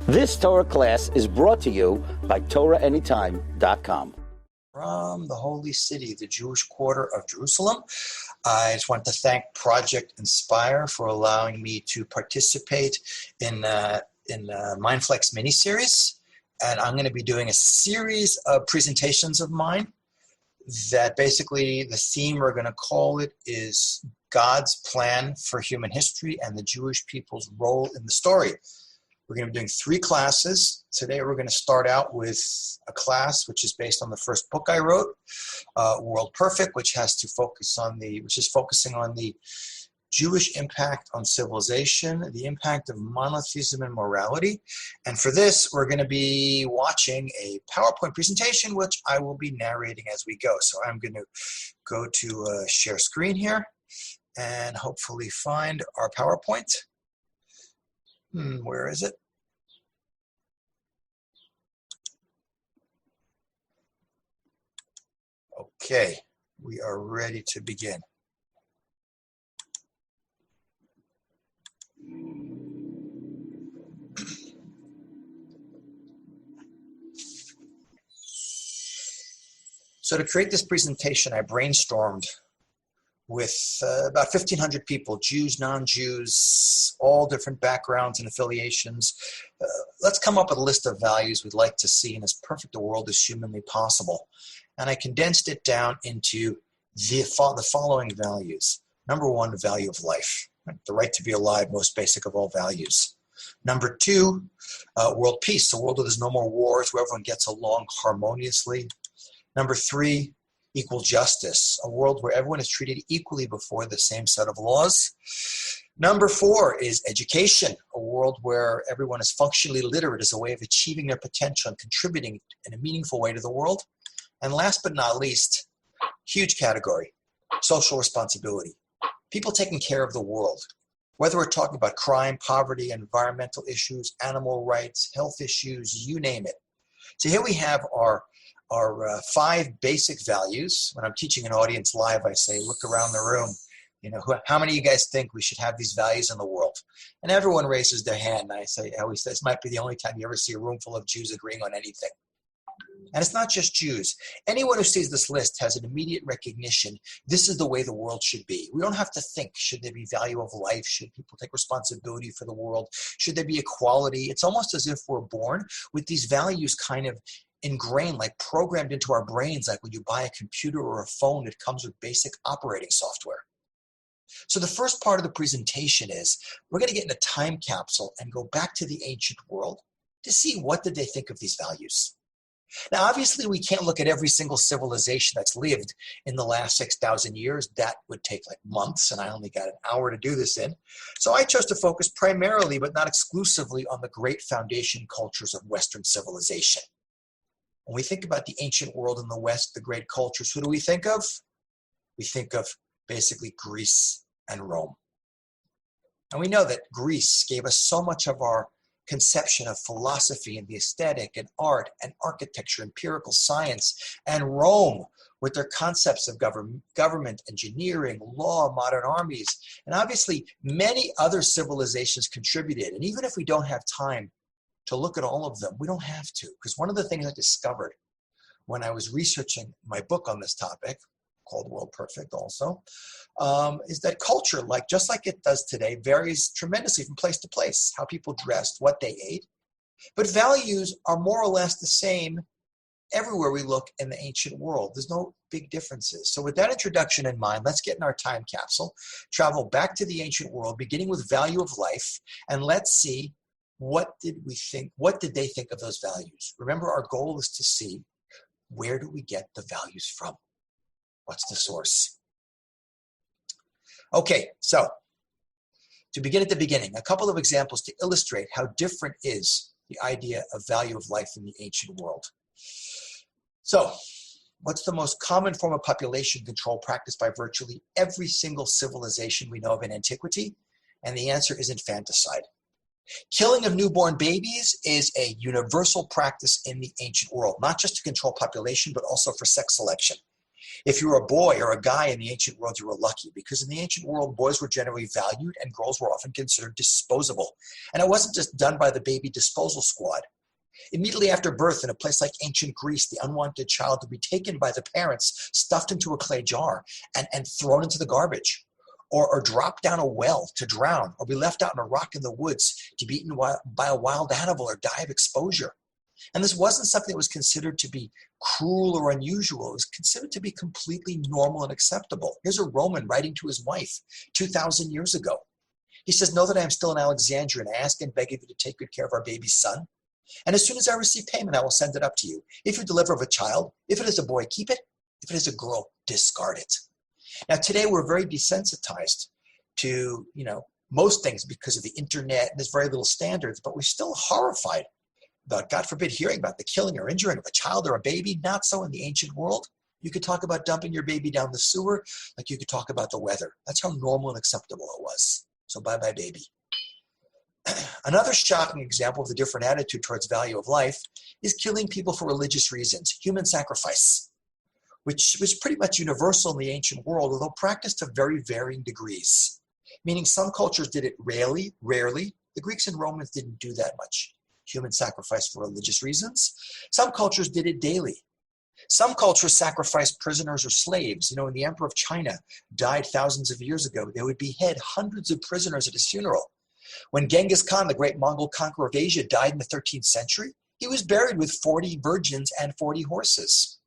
This Torah class is brought to you by TorahAnytime.com. From the Holy City, the Jewish quarter of Jerusalem. I just want to thank Project Inspire for allowing me to participate in MindFlex mini-series. And I'm going to be doing a series of presentations of mine that basically the theme we're going to call it is God's plan for human history and the Jewish people's role in the story. We're going to be doing 3 classes. Today we're going to start out with a class which is based on the first book I wrote, World Perfect, which is focusing on the Jewish impact on civilization, the impact of monotheism and morality. And for this, we're going to be watching a PowerPoint presentation, which I will be narrating as we go. So I'm going to go to share screen here and hopefully find our PowerPoint. Where is it? Okay, we are ready to begin. So to create this presentation, I brainstormed with about 1,500 people, Jews, non-Jews, all different backgrounds and affiliations. Let's come up with a list of values we'd like to see in as perfect a world as humanly possible. And I condensed it down into the following values. Number 1, value of life, the right to be alive, most basic of all values. Number 2, world peace, a world where there's no more wars, where everyone gets along harmoniously. Number 3, equal justice, a world where everyone is treated equally before the same set of laws. Number 4 is education, a world where everyone is functionally literate as a way of achieving their potential and contributing in a meaningful way to the world. And last but not least, huge category, social responsibility, people taking care of the world, whether we're talking about crime, poverty, environmental issues, animal rights, health issues, you name it. So here we have our 5 basic values. When I'm teaching an audience live, I say, look around the room. How many of you guys think we should have these values in the world? And everyone raises their hand. And I always say, this might be the only time you ever see a room full of Jews agreeing on anything. And it's not just Jews. Anyone who sees this list has an immediate recognition. This is the way the world should be. We don't have to think, should there be value of life? Should people take responsibility for the world? Should there be equality? It's almost as if we're born with these values kind of ingrained, like programmed into our brains, like when you buy a computer or a phone, it comes with basic operating software. So the first part of the presentation is we're going to get in a time capsule and go back to the ancient world to see what did they think of these values. Now, obviously, we can't look at every single civilization that's lived in the last 6,000 years. That would take like months, and I only got an hour to do this in. So I chose to focus primarily, but not exclusively, on the great foundation cultures of Western civilization. When we think about the ancient world in the West, the great cultures, who do we think of? We think of basically Greece and Rome. And we know that Greece gave us so much of our conception of philosophy and the aesthetic and art and architecture, empirical science, and Rome with their concepts of government, engineering, law, modern armies. And obviously, many other civilizations contributed. And even if we don't have time to look at all of them, we don't have to. Because one of the things I discovered when I was researching my book on this topic, called World Perfect also, is that culture, just like it does today, varies tremendously from place to place, how people dressed, what they ate. But values are more or less the same everywhere we look in the ancient world. There's no big differences. So with that introduction in mind, let's get in our time capsule, travel back to the ancient world, beginning with value of life, and let's see what did they think of those values. Remember, our goal is to see, where do we get the values from? What's the source? Okay, so to begin at the beginning, a couple of examples to illustrate how different is the idea of value of life in the ancient world. So, what's the most common form of population control practiced by virtually every single civilization we know of in antiquity? And the answer is infanticide. Killing of newborn babies is a universal practice in the ancient world, not just to control population, but also for sex selection. If you were a boy or a guy in the ancient world, you were lucky, because in the ancient world, boys were generally valued and girls were often considered disposable. And it wasn't just done by the baby disposal squad. Immediately after birth, in a place like ancient Greece, the unwanted child would be taken by the parents, stuffed into a clay jar, and thrown into the garbage, or dropped down a well to drown, or be left out in a rock in the woods to be eaten by a wild animal or die of exposure. And this wasn't something that was considered to be cruel or unusual. It was considered to be completely normal and acceptable. Here's a Roman writing to his wife 2,000 years ago. He says, "Know that I am still in Alexandria, and I ask and beg of you to take good care of our baby son. And as soon as I receive payment, I will send it up to you. If you deliver of a child, if it is a boy, keep it. If it is a girl, discard it." Now, today we're very desensitized to, most things because of the internet, and there's very little standards, but we're still horrified about, God forbid, hearing about the killing or injuring of a child or a baby. Not so in the ancient world. You could talk about dumping your baby down the sewer like you could talk about the weather. That's how normal and acceptable it was. So bye-bye, baby. Another shocking example of the different attitude towards value of life is killing people for religious reasons, human sacrifice, which was pretty much universal in the ancient world, although practiced to very varying degrees. Meaning some cultures did it rarely. The Greeks and Romans didn't do that much. Human sacrifice for religious reasons. Some cultures did it daily. Some cultures sacrificed prisoners or slaves. When the emperor of China died thousands of years ago, they would behead hundreds of prisoners at his funeral. When Genghis Khan, the great Mongol conqueror of Asia, died in the 13th century, he was buried with 40 virgins and 40 horses.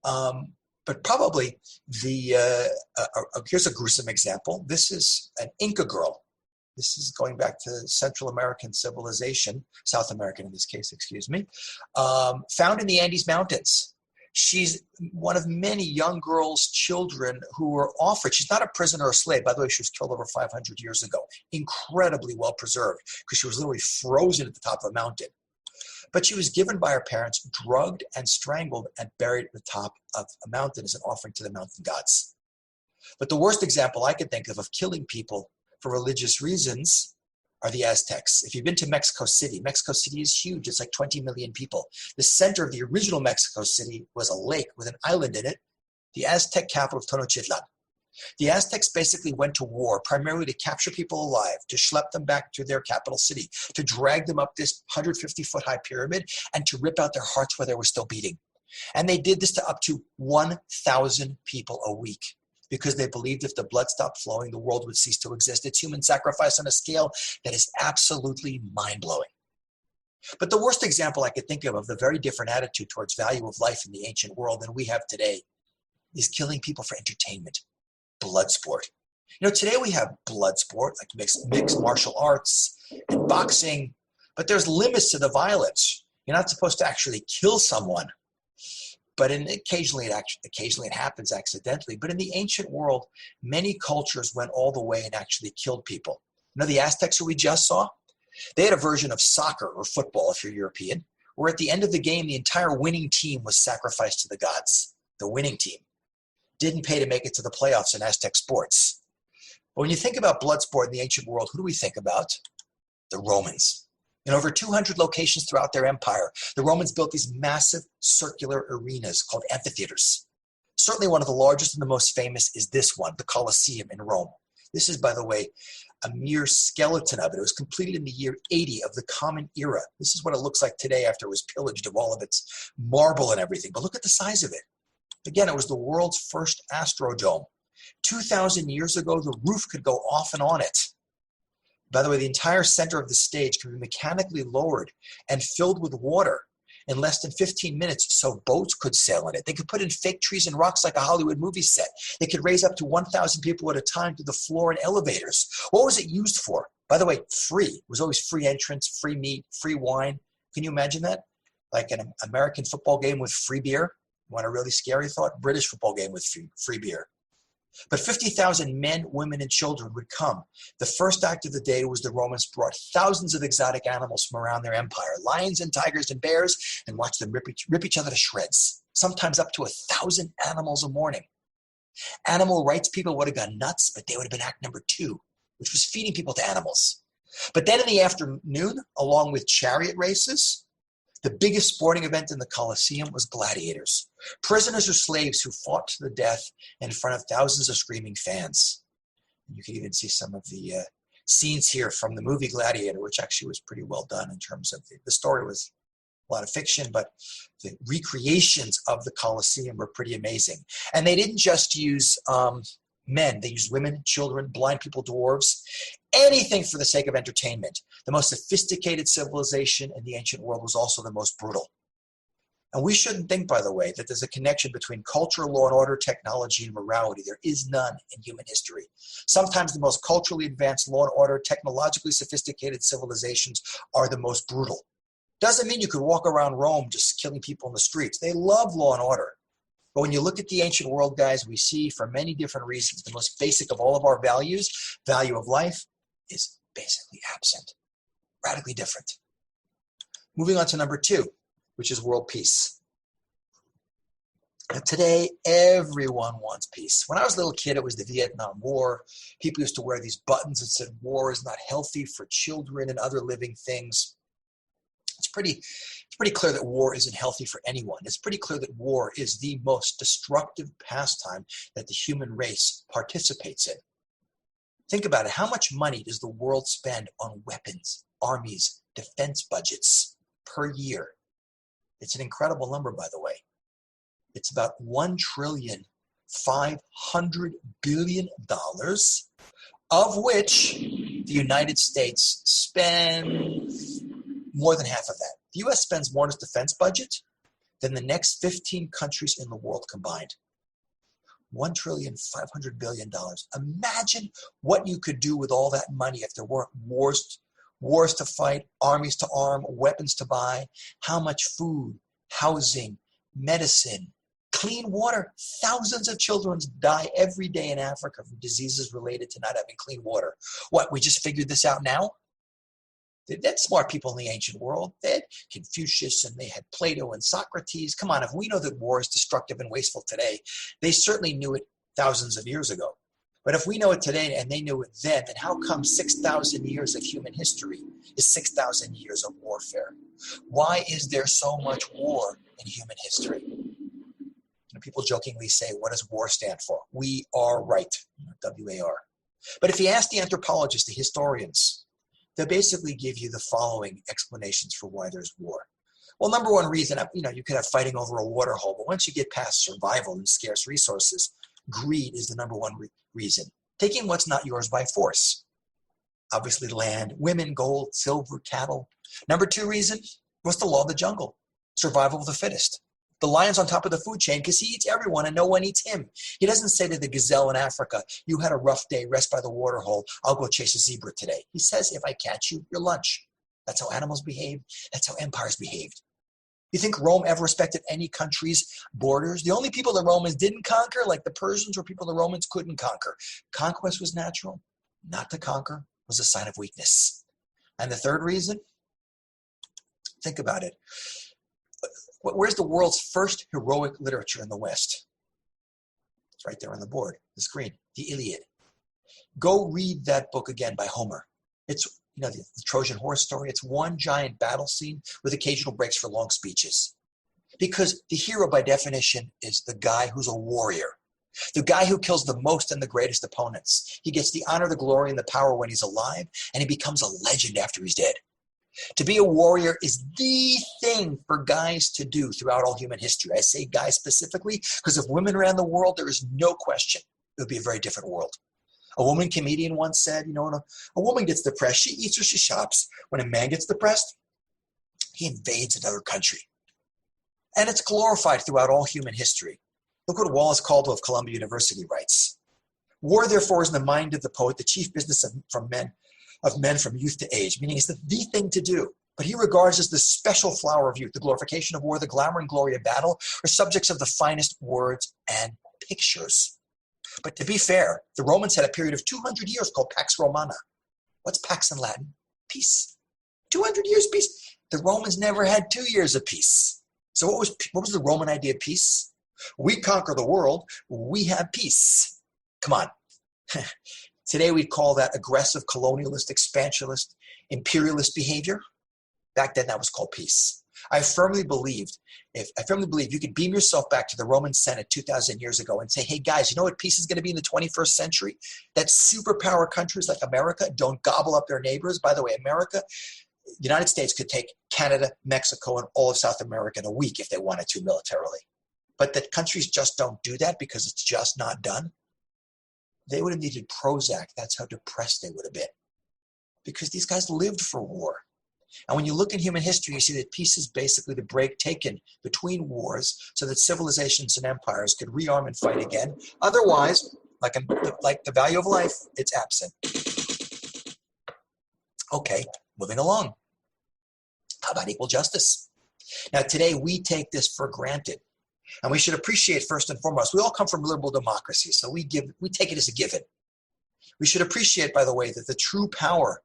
But probably here's a gruesome example. This is an Inca girl. This is going back to Central American civilization, South American in this case, found in the Andes Mountains. She's one of many young girls, children who were offered. She's not a prisoner or slave. By the way, she was killed over 500 years ago. Incredibly well preserved because she was literally frozen at the top of a mountain. But she was given by her parents, drugged and strangled and buried at the top of a mountain as an offering to the mountain gods. But the worst example I could think of killing people for religious reasons are the Aztecs. If you've been to Mexico City is huge. It's like 20 million people. The center of the original Mexico City was a lake with an island in it, the Aztec capital of Tenochtitlan. The Aztecs basically went to war primarily to capture people alive, to schlep them back to their capital city, to drag them up this 150-foot high pyramid, and to rip out their hearts where they were still beating. And they did this to up to 1,000 people a week, because they believed if the blood stopped flowing, the world would cease to exist. It's human sacrifice on a scale that is absolutely mind-blowing. But the worst example I could think of the very different attitude towards value of life in the ancient world than we have today is killing people for entertainment, blood sport. Today we have blood sport, like mixed martial arts and boxing, but there's limits to the violence. You're not supposed to actually kill someone. But occasionally it happens accidentally. But in the ancient world, many cultures went all the way and actually killed people. The Aztecs who we just saw, they had a version of soccer or football, if you're European, where at the end of the game, the entire winning team was sacrificed to the gods. The winning team didn't pay to make it to the playoffs in Aztec sports. But when you think about blood sport in the ancient world, who do we think about? The Romans. In over 200 locations throughout their empire, the Romans built these massive circular arenas called amphitheaters. Certainly one of the largest and the most famous is this one, the Colosseum in Rome. This is, by the way, a mere skeleton of it. It was completed in the year 80 of the Common Era. This is what it looks like today after it was pillaged of all of its marble and everything. But look at the size of it. Again, it was the world's first astrodome. 2,000 years ago, the roof could go off and on it. By the way, the entire center of the stage can be mechanically lowered and filled with water in less than 15 minutes so boats could sail in it. They could put in fake trees and rocks like a Hollywood movie set. They could raise up to 1,000 people at a time to the floor in elevators. What was it used for? By the way, free. It was always free entrance, free meat, free wine. Can you imagine that? Like an American football game with free beer? You want a really scary thought? British football game with free beer. But 50,000 men, women, and children would come. The first act of the day was the Romans brought thousands of exotic animals from around their empire, lions and tigers and bears, and watched them rip each other to shreds, sometimes up to 1,000 animals a morning. Animal rights people would have gone nuts, but they would have been act number 2, which was feeding people to animals. But then in the afternoon, along with chariot races, The biggest sporting event in the Colosseum was gladiators, prisoners or slaves who fought to the death in front of thousands of screaming fans. You can even see some of the scenes here from the movie Gladiator, which actually was pretty well done in terms of the story was a lot of fiction, but the recreations of the Colosseum were pretty amazing. And they didn't just use men. They used women, children, blind people, dwarves, anything for the sake of entertainment. The most sophisticated civilization in the ancient world was also the most brutal. And we shouldn't think, by the way, that there's a connection between culture, law and order, technology, and morality. There is none in human history. Sometimes the most culturally advanced law and order, technologically sophisticated civilizations are the most brutal. Doesn't mean you could walk around Rome just killing people in the streets. They love law and order. But when you look at the ancient world, guys, we see for many different reasons, the most basic of all of our values, value of life, is basically absent. Radically different. Moving on to number 2, which is world peace. Now, today, everyone wants peace. When I was a little kid, it was the Vietnam War. People used to wear these buttons that said war is not healthy for children and other living things. It's pretty clear that war isn't healthy for anyone. It's pretty clear that war is the most destructive pastime that the human race participates in. Think about it. How much money does the world spend on weapons, armies, defense budgets per year? It's an incredible number, by the way. It's about $1.5 trillion, of which the United States spends more than half of that. The U.S. spends more on its defense budget than the next 15 countries in the world combined. $1.5 trillion. Imagine what you could do with all that money if there weren't wars to fight, armies to arm, weapons to buy, how much food, housing, medicine, clean water. Thousands of children die every day in Africa from diseases related to not having clean water. What, we just figured this out now? They had smart people in the ancient world. They had Confucius and they had Plato and Socrates. Come on, if we know that war is destructive and wasteful today, they certainly knew it thousands of years ago. But if we know it today and they knew it then how come 6,000 years of human history is 6,000 years of warfare? Why is there so much war in human history? And people jokingly say, what does war stand for? We are right, W-A-R. But if you ask the anthropologists, the historians, they'll basically give you the following explanations for why there's war. Well, number one reason, you could have fighting over a water hole, but once you get past survival and scarce resources, greed is the number one reason. Taking what's not yours by force. Obviously land, women, gold, silver, cattle. Number 2 reason was the law of the jungle, survival of the fittest. The lion's on top of the food chain because he eats everyone and no one eats him. He doesn't say to the gazelle in Africa, you had a rough day, rest by the water hole, I'll go chase a zebra today. He says, if I catch you, you're lunch. That's how animals behave. That's how empires behaved. You think Rome ever respected any country's borders? The only people the Romans didn't conquer, like the Persians, were people the Romans couldn't conquer. Conquest was natural. Not to conquer was a sign of weakness. And the third reason, think about it. Where's the world's first heroic literature in the West? It's right there on the board, the screen, the Iliad. Go read that book again by Homer. It's the Trojan horse story. It's one giant battle scene with occasional breaks for long speeches. Because the hero, by definition, is the guy who's a warrior. The guy who kills the most and the greatest opponents. He gets the honor, the glory, and the power when he's alive, and he becomes a legend after he's dead. To be a warrior is the thing for guys to do throughout all human history. I say guys specifically because if women ran the world, there is no question it would be a very different world. A woman comedian once said, when a woman gets depressed, she eats or she shops. When a man gets depressed, he invades another country. And it's glorified throughout all human history. Look what Wallace Caldwell of Columbia University writes. War, therefore, is in the mind of the poet, the chief business of men from youth to age, meaning it's the thing to do. But he regards as the special flower of youth, the glorification of war, the glamour and glory of battle, are subjects of the finest words and pictures. But to be fair, the Romans had a period of 200 years called Pax Romana. What's Pax in Latin? Peace. 200 years peace. The Romans never had 2 years of peace. So what was the Roman idea of peace? We conquer the world. We have peace. Come on. Today we'd call that aggressive, colonialist, expansionist, imperialist behavior. Back then that was called peace. I firmly believe you could beam yourself back to the Roman Senate 2,000 years ago and say, hey guys, you know what peace is going to be in the 21st century? That superpower countries like America don't gobble up their neighbors. By the way, the United States could take Canada, Mexico, and all of South America in a week if they wanted to militarily. But that countries just don't do that because it's just not done. They would have needed Prozac. That's how depressed they would have been. Because these guys lived for war. And when you look in human history, you see that peace is basically the break taken between wars so that civilizations and empires could rearm and fight again. Otherwise, like the value of life, it's absent. Okay, moving along. How about equal justice? Now, today we take this for granted. And we should appreciate, first and foremost, we all come from liberal democracy, so we take it as a given. We should appreciate, by the way, that the true power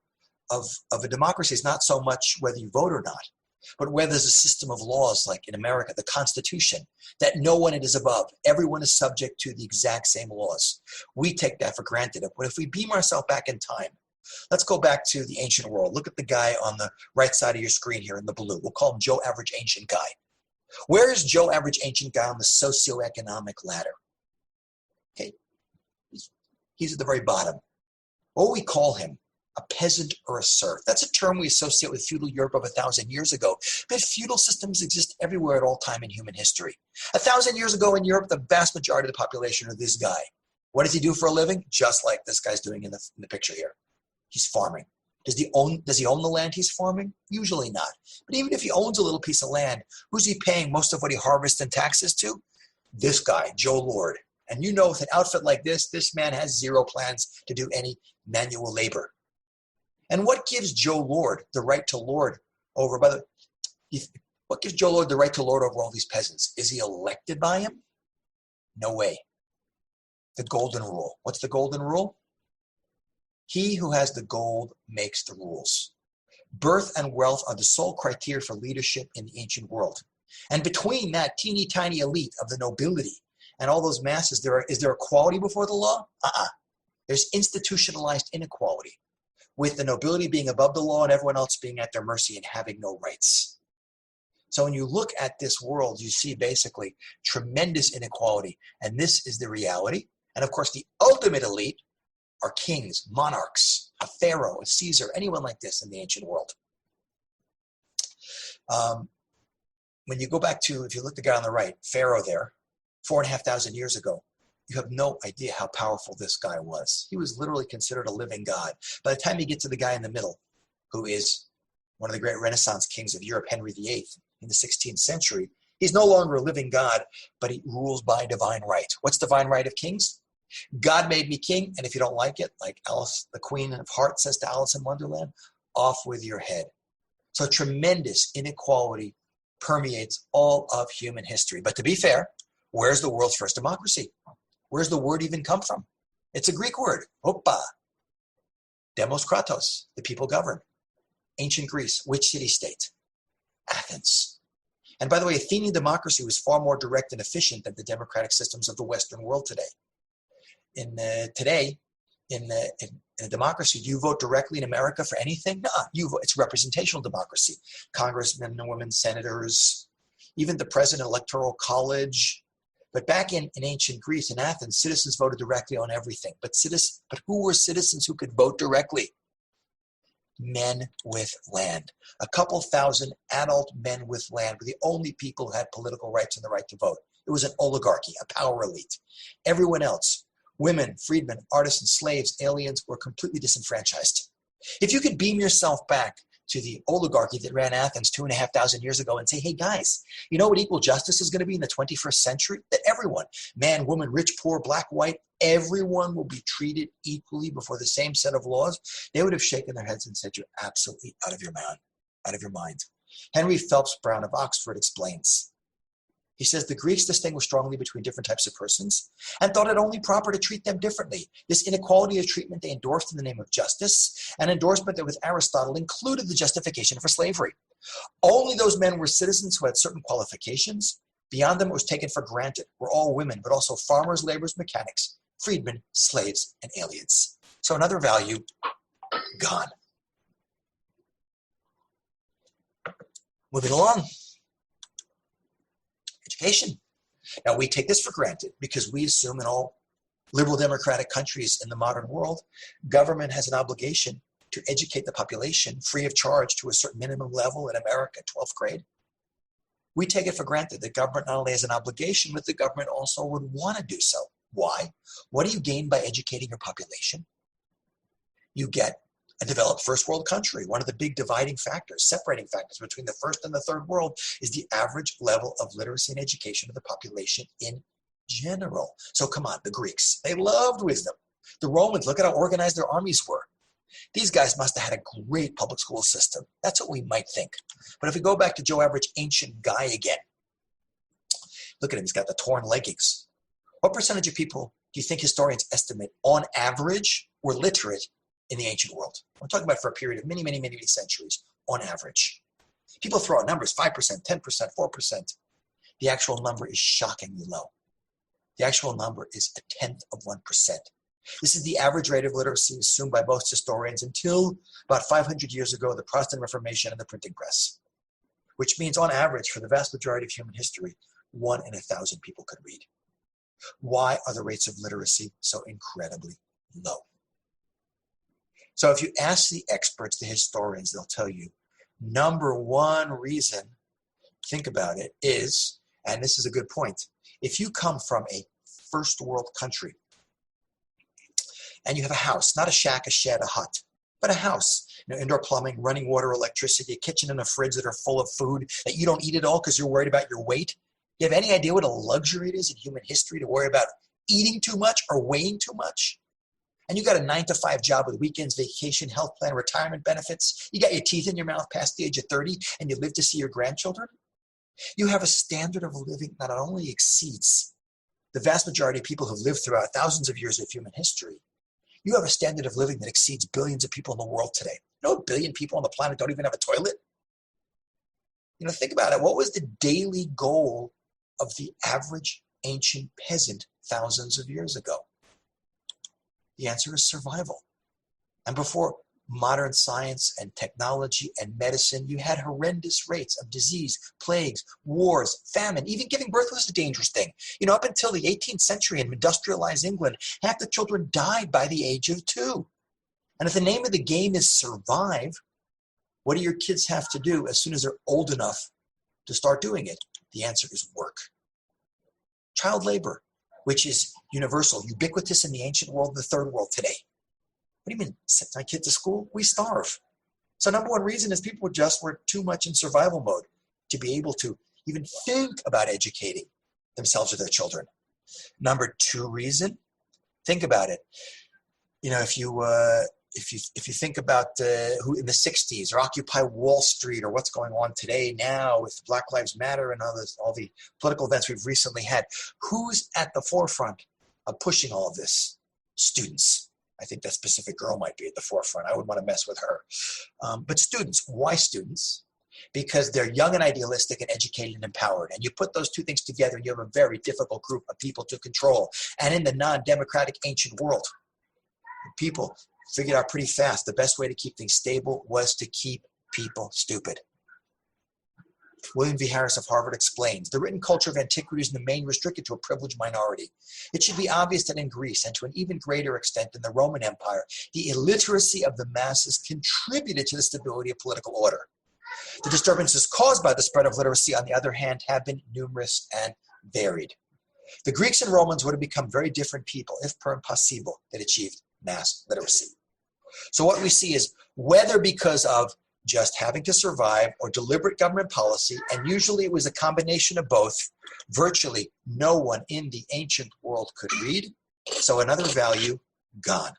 of a democracy is not so much whether you vote or not, but whether there's a system of laws like in America, the Constitution, that no one is above. Everyone is subject to the exact same laws. We take that for granted. But if we beam ourselves back in time, let's go back to the ancient world. Look at the guy on the right side of your screen here in the blue. We'll call him Joe Average Ancient Guy. Where is Joe Average Ancient Guy on the socioeconomic ladder? Okay, he's at the very bottom. What do we call him? A peasant or a serf. That's a term we associate with feudal Europe of 1,000 years ago. But feudal systems exist everywhere at all time in human history. 1,000 years ago in Europe, the vast majority of the population are this guy. What does he do for a living? Just like this guy's doing in the picture here. He's farming. Does he own the land he's farming? Usually not. But even if he owns a little piece of land, who's he paying most of what he harvests in taxes to? This guy, Joe Lord. And you know, with an outfit like this man has zero plans to do any manual labor. And what gives Joe Lord the right to lord over, what gives Joe Lord the right to lord over all these peasants? Is he elected by him? No way. The golden rule. What's the golden rule? He who has the gold makes the rules. Birth and wealth are the sole criteria for leadership in the ancient world. And between that teeny tiny elite of the nobility and all those masses, is there equality before the law? There's institutionalized inequality, with the nobility being above the law and everyone else being at their mercy and having no rights. So when you look at this world, you see basically tremendous inequality. And this is the reality. And of course, the ultimate elite are kings, monarchs, a pharaoh, a Caesar, anyone like this in the ancient world. When you go back to, if you look at the guy on the right, Pharaoh there, 4,500 years ago, you have no idea how powerful this guy was. He was literally considered a living god. By the time you get to the guy in the middle, who is one of the great Renaissance kings of Europe, Henry VIII, in the 16th century, he's no longer a living god, but he rules by divine right. What's divine right of kings? God made me king, and if you don't like it, like Alice, the Queen of Hearts says to Alice in Wonderland, off with your head. So tremendous inequality permeates all of human history. But to be fair, where's the world's first democracy? Where's the word even come from? It's a Greek word, opa. Demos kratos, the people govern. Ancient Greece, which city-state? Athens. And by the way, Athenian democracy was far more direct and efficient than the democratic systems of the Western world today. In a democracy, do you vote directly in America for anything? No, it's representational democracy. Congressmen and women, senators, even the president, electoral college. But back in ancient Greece, in Athens, citizens voted directly on everything. But who were citizens who could vote directly? Men with land. A couple thousand adult men with land were the only people who had political rights and the right to vote. It was an oligarchy, a power elite. Everyone else, women, freedmen, artisans, slaves, aliens, were completely disenfranchised. If you could beam yourself back to the oligarchy that ran Athens 2,500 years ago and say, hey guys, you know what equal justice is going to be in the 21st century? That everyone, man, woman, rich, poor, black, white, everyone will be treated equally before the same set of laws. They would have shaken their heads and said, you're absolutely out of your mind. Henry Phelps Brown of Oxford explains. He says the Greeks distinguished strongly between different types of persons and thought it only proper to treat them differently. This inequality of treatment they endorsed in the name of justice, an endorsement that with Aristotle included the justification for slavery. Only those men were citizens who had certain qualifications. Beyond them, it was taken for granted, were all women, but also farmers, laborers, mechanics, freedmen, slaves, and aliens. So another value, gone. Moving along. education. Now, we take this for granted because we assume in all liberal democratic countries in the modern world, government has an obligation to educate the population free of charge to a certain minimum level in America, 12th grade. We take it for granted that government not only has an obligation, but the government also would want to do so. Why? What do you gain by educating your population? You get a developed first world country. One of the big dividing factors, separating factors between the first and the third world is the average level of literacy and education of the population in general. So come on, the Greeks, they loved wisdom. The Romans, look at how organized their armies were. These guys must have had a great public school system. That's what we might think. But if we go back to Joe Average ancient guy again, look at him, he's got the torn leggings. What percentage of people do you think historians estimate on average were literate in the ancient world? We're talking about for a period of many, many, many centuries on average. People throw out numbers, 5%, 10%, 4%. The actual number is shockingly low. The actual number is 0.1%. This is the average rate of literacy assumed by most historians until about 500 years ago, the Protestant Reformation and the printing press, which means on average for the vast majority of human history, 1 in 1,000 people could read. Why are the rates of literacy so incredibly low? So if you ask the experts, the historians, they'll tell you, number one reason, think about it, is, and this is a good point, if you come from a first world country and you have a house, not a shack, a shed, a hut, but a house, indoor plumbing, running water, electricity, a kitchen and a fridge that are full of food that you don't eat at all because you're worried about your weight. You have any idea what a luxury it is in human history to worry about eating too much or weighing too much? And you got a 9-to-5 job with weekends, vacation, health plan, retirement benefits. You got your teeth in your mouth past the age of 30 and you live to see your grandchildren. You have a standard of living that not only exceeds the vast majority of people who've lived throughout thousands of years of human history. You have a standard of living that exceeds billions of people in the world today. You know, a billion people on the planet don't even have a toilet. Think about it. What was the daily goal of the average ancient peasant thousands of years ago? The answer is survival. And before modern science and technology and medicine, you had horrendous rates of disease, plagues, wars, famine. Even giving birth was a dangerous thing. Up until the 18th century in industrialized England, half the children died by the age of 2. And if the name of the game is survive, what do your kids have to do as soon as they're old enough to start doing it? The answer is work. Child labor, which is universal, ubiquitous in the ancient world and the third world today. What do you mean, send my kid to school? We starve. So number one reason is people just were too much in survival mode to be able to even think about educating themselves or their children. Number two reason, think about it. If you think about who in the 60s or Occupy Wall Street or what's going on today now with Black Lives Matter and all the political events we've recently had, who's at the forefront of pushing all of this? Students. I think that specific girl might be at the forefront. I wouldn't want to mess with her. But students, why students? Because they're young and idealistic and educated and empowered. And you put those two things together and you have a very difficult group of people to control. And in the non-democratic ancient world, people figured out pretty fast the best way to keep things stable was to keep people stupid. William V. Harris of Harvard explains, the written culture of antiquity is in the main restricted to a privileged minority. It should be obvious that in Greece, and to an even greater extent in the Roman Empire, the illiteracy of the masses contributed to the stability of political order. The disturbances caused by the spread of literacy, on the other hand, have been numerous and varied. The Greeks and Romans would have become very different people if per impossible they'd achieved mass literacy. So what we see is whether because of just having to survive or deliberate government policy, and usually it was a combination of both, virtually no one in the ancient world could read. So another value, gone.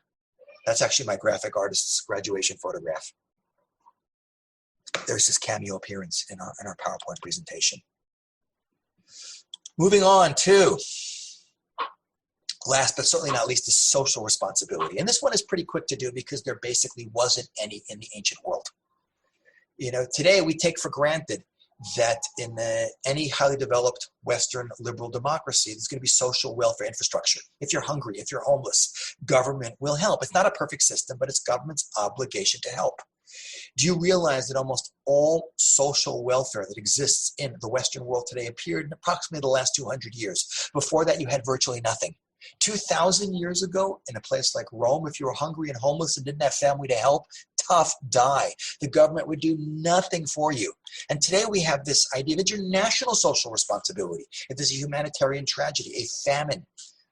That's actually my graphic artist's graduation photograph. There's his cameo appearance in our PowerPoint presentation. Moving on to, last but certainly not least, is social responsibility. And this one is pretty quick to do because there basically wasn't any in the ancient world. Today we take for granted that in any highly developed Western liberal democracy, there's going to be social welfare infrastructure. If you're hungry, if you're homeless, government will help. It's not a perfect system, but it's government's obligation to help. Do you realize that almost all social welfare that exists in the Western world today appeared in approximately the last 200 years? Before that, you had virtually nothing. 2,000 years ago, in a place like Rome, if you were hungry and homeless and didn't have family to help, tough die. The government would do nothing for you. And today we have this idea that your national social responsibility, if there's a humanitarian tragedy, a famine,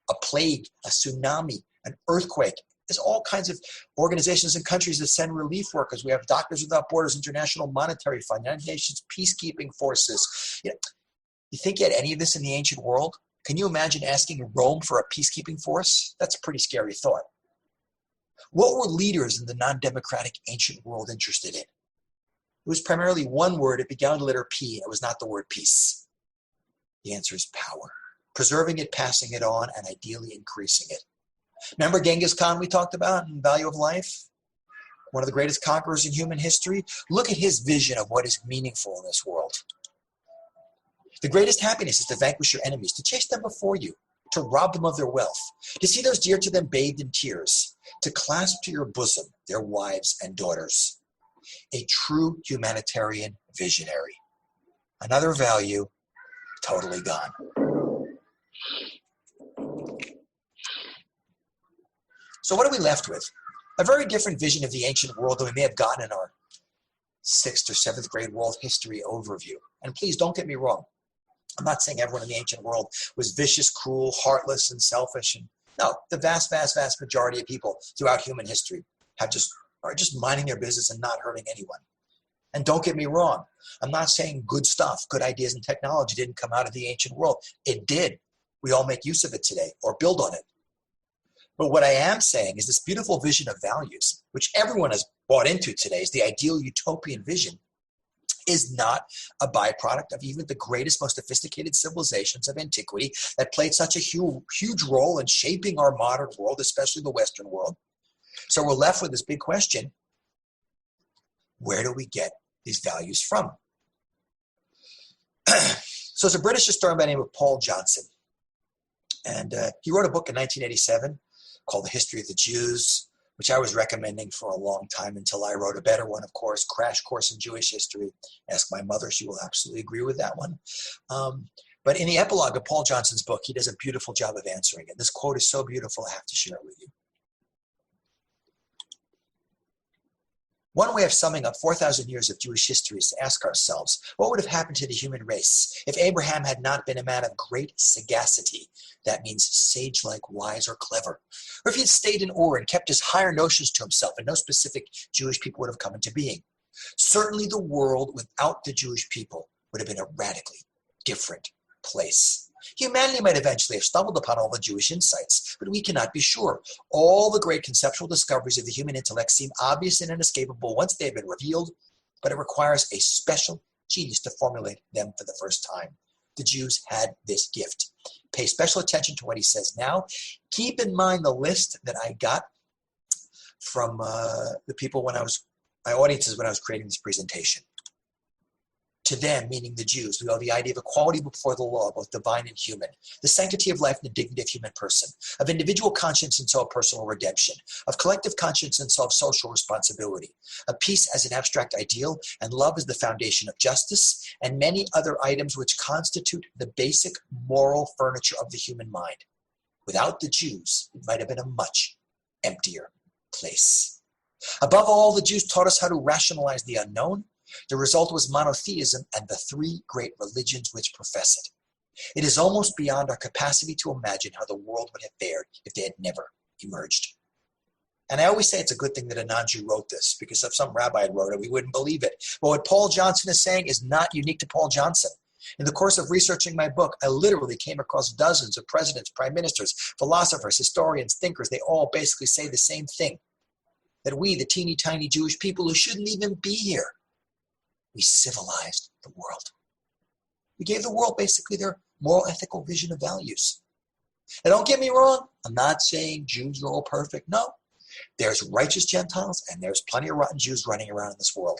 a plague, a tsunami, an earthquake, there's all kinds of organizations and countries that send relief workers. We have Doctors Without Borders, International Monetary Fund, United Nations peacekeeping forces. You think you had any of this in the ancient world? Can you imagine asking Rome for a peacekeeping force? That's a pretty scary thought. What were leaders in the non-democratic ancient world interested in? It was primarily one word. It began with the letter P, and it was not the word peace. The answer is power. Preserving it, passing it on, and ideally increasing it. Remember Genghis Khan we talked about in Value of Life? One of the greatest conquerors in human history? Look at his vision of what is meaningful in this world. The greatest happiness is to vanquish your enemies, to chase them before you, to rob them of their wealth, to see those dear to them bathed in tears, to clasp to your bosom their wives and daughters. A true humanitarian visionary. Another value, totally gone. So what are we left with? A very different vision of the ancient world than we may have gotten in our 6th or 7th grade world history overview. And please don't get me wrong. I'm not saying everyone in the ancient world was vicious, cruel, heartless, and selfish. No, the vast, vast, vast majority of people throughout human history are just minding their business and not hurting anyone. And don't get me wrong. I'm not saying good stuff, good ideas and technology didn't come out of the ancient world. It did. We all make use of it today or build on it. But what I am saying is this beautiful vision of values, which everyone has bought into today, is the ideal utopian vision, is not a byproduct of even the greatest, most sophisticated civilizations of antiquity that played such a huge role in shaping our modern world, especially the Western world. So we're left with this big question: where do we get these values from? So it's a British historian by the name of Paul Johnson. And he wrote a book in 1987 called The History of the Jews, which I was recommending for a long time until I wrote a better one, of course, Crash Course in Jewish History. Ask my mother, she will absolutely agree with that one. But in the epilogue of Paul Johnson's book, he does a beautiful job of answering it. This quote is so beautiful, I have to share it with you. One way of summing up 4,000 years of Jewish history is to ask ourselves, what would have happened to the human race if Abraham had not been a man of great sagacity? That means sage-like, wise, or clever. Or if he had stayed in Ur and kept his higher notions to himself and no specific Jewish people would have come into being. Certainly the world without the Jewish people would have been a radically different place. Humanity might eventually have stumbled upon all the Jewish insights, but we cannot be sure. All the great conceptual discoveries of the human intellect seem obvious and inescapable once they have been revealed, but it requires a special genius to formulate them for the first time. The Jews had this gift. Pay special attention to what he says now. Keep in mind the list that I got from the people my audiences when I was creating this presentation. To them, meaning the Jews, we owe the idea of equality before the law, both divine and human, the sanctity of life and the dignity of human person, of individual conscience and so of personal redemption, of collective conscience and so of social responsibility, of peace as an abstract ideal, and love as the foundation of justice, and many other items which constitute the basic moral furniture of the human mind. Without the Jews, it might have been a much emptier place. Above all, the Jews taught us how to rationalize the unknown. The result was monotheism and the three great religions which profess it. It is almost beyond our capacity to imagine how the world would have fared if they had never emerged. And I always say it's a good thing that a non-Jew wrote this, because if some rabbi had wrote it, we wouldn't believe it. But what Paul Johnson is saying is not unique to Paul Johnson. In the course of researching my book, I literally came across dozens of presidents, prime ministers, philosophers, historians, thinkers. They all basically say the same thing, that we, the teeny tiny Jewish people who shouldn't even be here, we civilized the world. We gave the world basically their moral, ethical vision of values. Now don't get me wrong, I'm not saying Jews are all perfect. No, there's righteous Gentiles and there's plenty of rotten Jews running around in this world.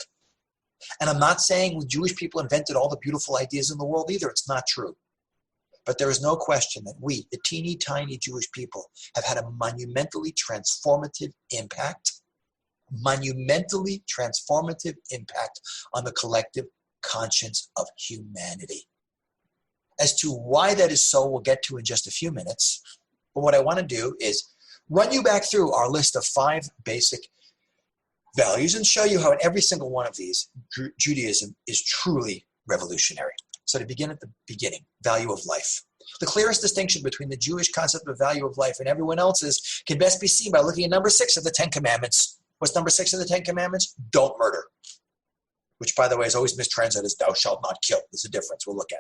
And I'm not saying Jewish people invented all the beautiful ideas in the world either. It's not true. But there is no question that we, the teeny tiny Jewish people, have had a monumentally transformative impact monumentally transformative impact on the collective conscience of humanity. As to why that is so, we'll get to in just a few minutes. But what I want to do is run you back through our list of 5 basic values and show you how in every single one of these, Judaism is truly revolutionary. So to begin at the beginning, value of life. The clearest distinction between the Jewish concept of value of life and everyone else's can best be seen by looking at number 6 of the 10 Commandments. What's number 6 of the 10 Commandments? Don't murder. Which, by the way, is always mistranslated as thou shalt not kill. There's a difference we'll look at.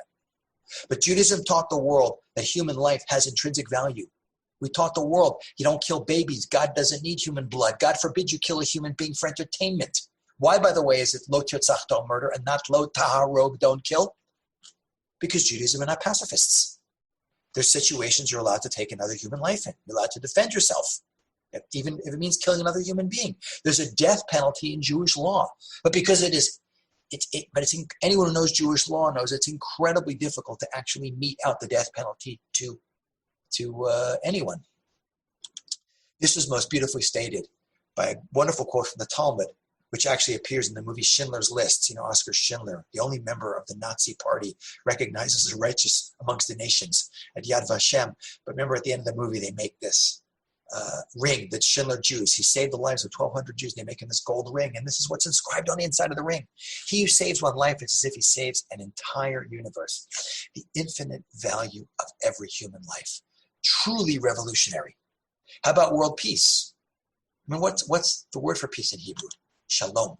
But Judaism taught the world that human life has intrinsic value. We taught the world you don't kill babies. God doesn't need human blood. God forbid you kill a human being for entertainment. Why, by the way, is it lo tirtzach, don't murder, and not lo taharog, don't kill? Because Judaism are not pacifists. There's situations you're allowed to take another human life in. You're allowed to defend yourself, even if it means killing another human being. There's a death penalty in Jewish law. But because anyone who knows Jewish law knows it's incredibly difficult to actually mete out the death penalty to anyone. This is most beautifully stated by a wonderful quote from the Talmud, which actually appears in the movie Schindler's List. Oskar Schindler, the only member of the Nazi party recognized as righteous amongst the nations at Yad Vashem. But remember, at the end of the movie, they make this ring that Schindler Jews. He saved the lives of 1,200 Jews. They make him this gold ring, and this is what's inscribed on the inside of the ring. He who saves one life, it's as if he saves an entire universe. The infinite value of every human life. Truly revolutionary. How about world peace? What's the word for peace in Hebrew? Shalom.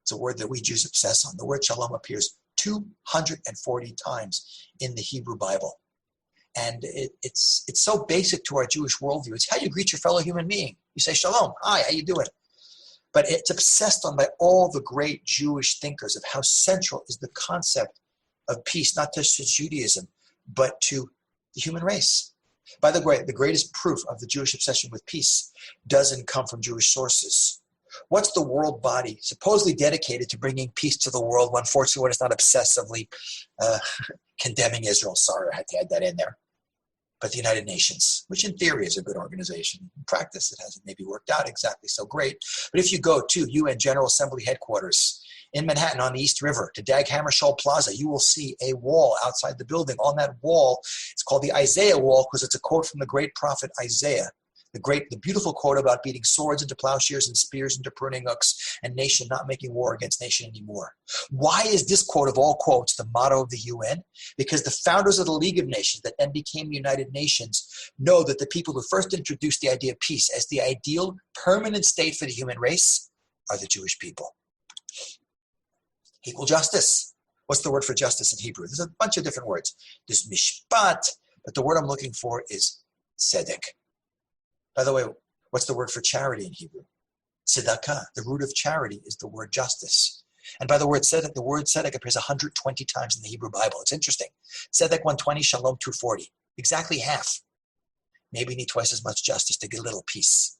It's a word that we Jews obsess on. The word shalom appears 240 times in the Hebrew Bible. And it's so basic to our Jewish worldview. It's how you greet your fellow human being. You say, shalom, hi, how you doing? But it's obsessed on by all the great Jewish thinkers of how central is the concept of peace, not just to Judaism, but to the human race. By the way, the greatest proof of the Jewish obsession with peace doesn't come from Jewish sources. What's the world body supposedly dedicated to bringing peace to the world? Well, unfortunately, when it's not obsessively condemning Israel. Sorry, I had to add that in there. But the United Nations, which in theory is a good organization. In practice, it hasn't maybe worked out exactly so great. But if you go to UN General Assembly headquarters in Manhattan on the East River to Dag Hammarskjöld Plaza, you will see a wall outside the building. On that wall, it's called the Isaiah Wall because it's a quote from the great prophet Isaiah. The beautiful quote about beating swords into plowshares and spears into pruning hooks and nation not making war against nation anymore. Why is this quote of all quotes the motto of the UN? Because the founders of the League of Nations that then became the United Nations know that the people who first introduced the idea of peace as the ideal permanent state for the human race are the Jewish people. Equal justice. What's the word for justice in Hebrew? There's a bunch of different words. There's mishpat, but the word I'm looking for is tzedek. By the way, what's the word for charity in Hebrew? Tzedakah. The root of charity is the word justice. And by the word tzedek appears 120 times in the Hebrew Bible. It's interesting. Tzedek 120, shalom 240. Exactly half. Maybe you need twice as much justice to get a little peace.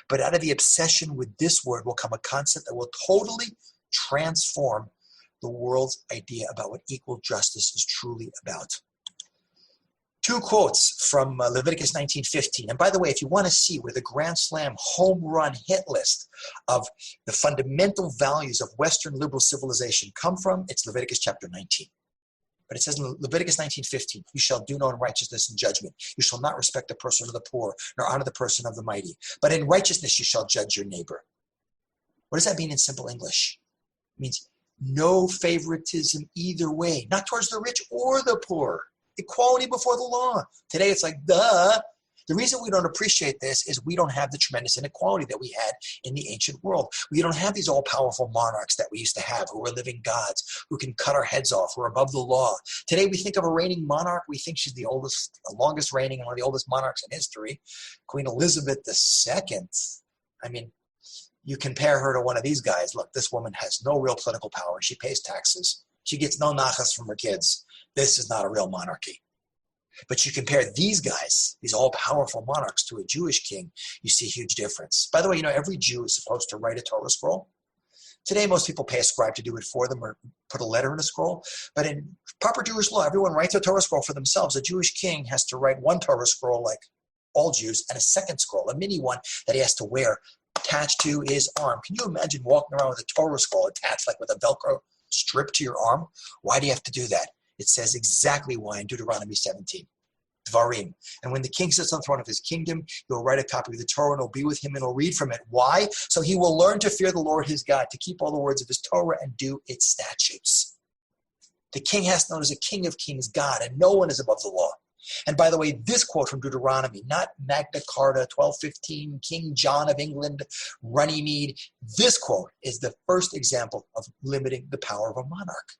But out of the obsession with this word will come a concept that will totally transform the world's idea about what equal justice is truly about. 2 quotes from Leviticus 19:15. And by the way, if you want to see where the Grand Slam home run hit list of the fundamental values of Western liberal civilization come from, it's Leviticus chapter 19. But it says in Leviticus 19:15, you shall do no unrighteousness in judgment. You shall not respect the person of the poor, nor honor the person of the mighty. But in righteousness you shall judge your neighbor. What does that mean in simple English? It means no favoritism either way, not towards the rich or the poor. Equality before the law. Today it's like, duh. The reason we don't appreciate this is we don't have the tremendous inequality that we had in the ancient world. We don't have these all-powerful monarchs that we used to have who are living gods, who can cut our heads off, who are above the law. Today we think of a reigning monarch. We think she's the longest reigning and one of the oldest monarchs in history, Queen Elizabeth II. I mean, you compare her to one of these guys. Look, this woman has no real political power. She pays taxes. She gets no nachas from her kids. This is not a real monarchy. But you compare these guys, these all-powerful monarchs, to a Jewish king, you see a huge difference. By the way, every Jew is supposed to write a Torah scroll. Today, most people pay a scribe to do it for them or put a letter in a scroll. But in proper Jewish law, everyone writes a Torah scroll for themselves. A Jewish king has to write one Torah scroll like all Jews and a second scroll, a mini one that he has to wear attached to his arm. Can you imagine walking around with a Torah scroll attached like with a Velcro strip to your arm? Why do you have to do that? It says exactly why in Deuteronomy 17. Dvarim. And when the king sits on the throne of his kingdom, he will write a copy of the Torah and will be with him and will read from it. Why? So he will learn to fear the Lord his God, to keep all the words of his Torah and do its statutes. The king has known as a king of kings, God, and no one is above the law. And by the way, this quote from Deuteronomy, not Magna Carta, 1215, King John of England, Runnymede. This quote is the first example of limiting the power of a monarch.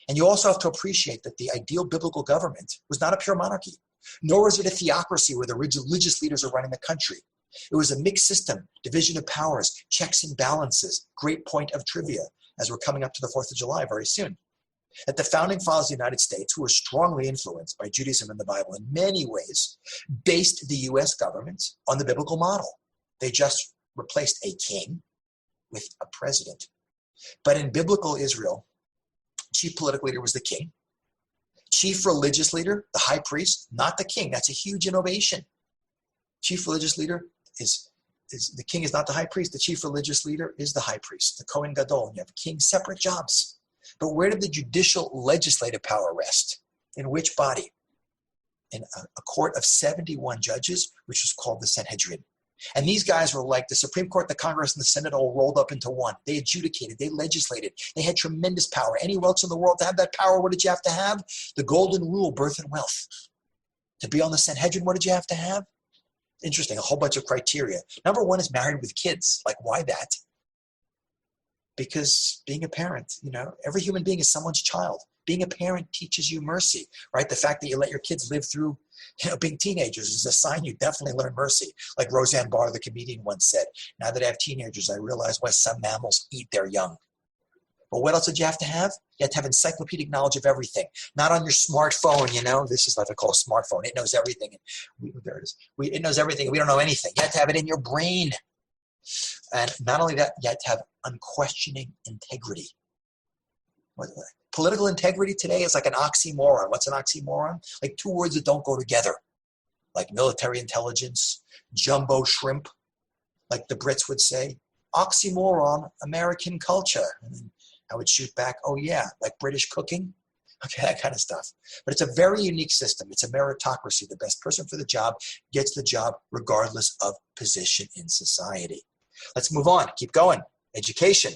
And you also have to appreciate that the ideal biblical government was not a pure monarchy, nor was it a theocracy where the religious leaders are running the country. It was a mixed system, division of powers, checks and balances. Great point of trivia, as we're coming up to the 4th of July very soon. That the founding fathers of the United States, who were strongly influenced by Judaism and the Bible in many ways, based the U.S. government on the biblical model. They just replaced a king with a president. But in biblical Israel, chief political leader was the king. Chief religious leader, the high priest, not the king. That's a huge innovation. Chief religious leader is the king is not the high priest. The chief religious leader is the high priest, the Kohen Gadol. You have a king, separate jobs. But where did the judicial legislative power rest? In which body? In a court of 71 judges, which was called the Sanhedrin. And these guys were like the Supreme Court, the Congress, and the Senate all rolled up into one. They adjudicated, they legislated, they had tremendous power. Anywhere else in the world to have that power, what did you have to have? The golden rule, birth and wealth. To be on the Sanhedrin, what did you have to have? Interesting, a whole bunch of criteria. Number one is married with kids. Like, why that? Because being a parent, every human being is someone's child. Being a parent teaches you mercy, right? The fact that you let your kids live through, being teenagers is a sign you definitely learn mercy. Like Roseanne Barr, the comedian, once said, now that I have teenagers, I realize why some mammals eat their young. But what else did you have to have? You had to have encyclopedic knowledge of everything. Not on your smartphone, This is what I call a smartphone. It knows everything. There it is. It knows everything. We don't know anything. You had to have it in your brain. And not only that, you had to have unquestioning integrity. Political integrity today is like an oxymoron. What's an oxymoron? Like two words that don't go together. Like military intelligence, jumbo shrimp, like the Brits would say. Oxymoron, American culture. And then I would shoot back, oh yeah, like British cooking. Okay, that kind of stuff. But it's a very unique system. It's a meritocracy. The best person for the job gets the job regardless of position in society. Let's move on. Keep going. Education.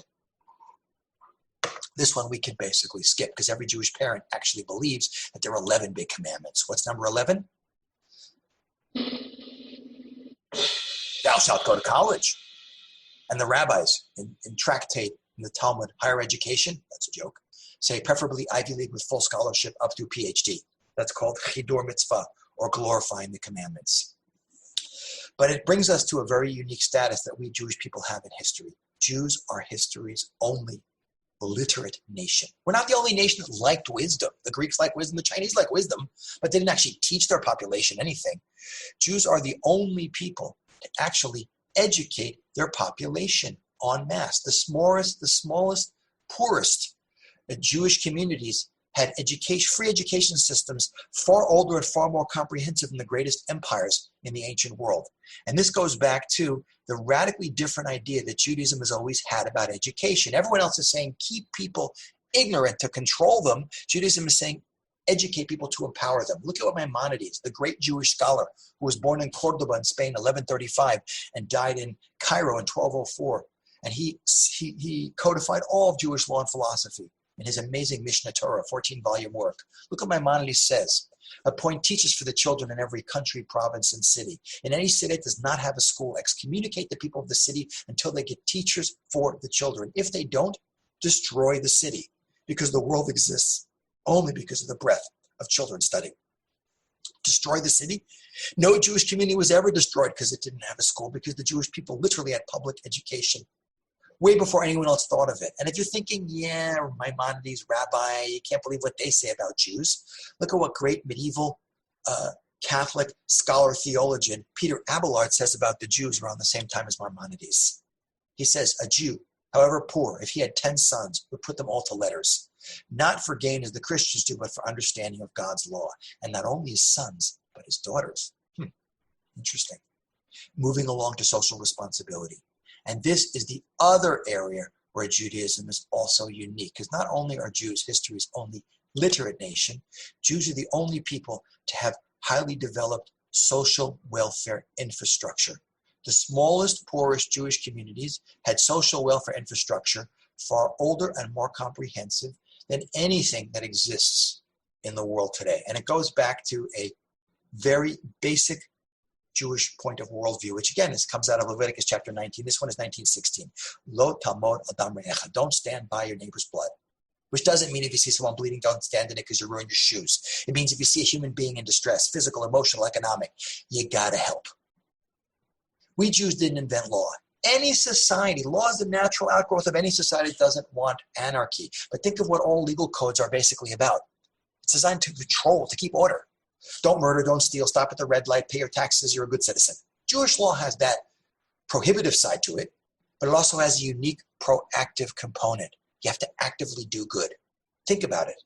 This one we can basically skip because every Jewish parent actually believes that there are 11 big commandments. What's number 11? Thou shalt go to college. And the rabbis in tractate in the Talmud, higher education, that's a joke, say preferably Ivy League with full scholarship up to PhD. That's called chidur mitzvah, or glorifying the commandments. But it brings us to a very unique status that we Jewish people have in history. Jews are history's only literate nation. We're not the only nation that liked wisdom. The Greeks like wisdom, the Chinese like wisdom, but they didn't actually teach their population anything. Jews are the only people to actually educate their population en masse. The smallest, poorest Jewish communities had free education systems far older and far more comprehensive than the greatest empires in the ancient world. And this goes back to the radically different idea that Judaism has always had about education. Everyone else is saying keep people ignorant to control them. Judaism is saying educate people to empower them. Look at what Maimonides, the great Jewish scholar who was born in Cordoba in Spain in 1135 and died in Cairo in 1204. And he codified all of Jewish law and philosophy in his amazing Mishnah Torah, 14-volume work. Look what Maimonides says. Appoint teachers for the children in every country, province, and city. In any city that does not have a school, excommunicate the people of the city until they get teachers for the children. If they don't, destroy the city, because the world exists only because of the breadth of children studying. Destroy the city? No Jewish community was ever destroyed because it didn't have a school, because the Jewish people literally had public education way before anyone else thought of it. And if you're thinking, yeah, Maimonides, Rabbi, you can't believe what they say about Jews, look at what great medieval Catholic scholar theologian Peter Abelard says about the Jews around the same time as Maimonides. He says, a Jew, however poor, if he had 10 sons, would put them all to letters, not for gain as the Christians do, but for understanding of God's law. And not only his sons, but his daughters. Interesting. Moving along to social responsibility. And this is the other area where Judaism is also unique, because not only are Jews history's only literate nation, Jews are the only people to have highly developed social welfare infrastructure. The smallest, poorest Jewish communities had social welfare infrastructure far older and more comprehensive than anything that exists in the world today. And it goes back to a very basic Jewish point of worldview, which again comes out of Leviticus chapter 19. This one is 19:16. Lo tamod adam re'echa. Don't stand by your neighbor's blood. Which doesn't mean if you see someone bleeding, don't stand in it because you ruined your shoes. It means if you see a human being in distress, physical, emotional, economic, you gotta help. We Jews didn't invent law. Any society, law is the natural outgrowth of any society that doesn't want anarchy. But think of what all legal codes are basically about. It's designed to control, to keep order. Don't murder, don't steal, stop at the red light, pay your taxes, you're a good citizen. Jewish law has that prohibitive side to it, but it also has a unique proactive component. You have to actively do good. Think about it.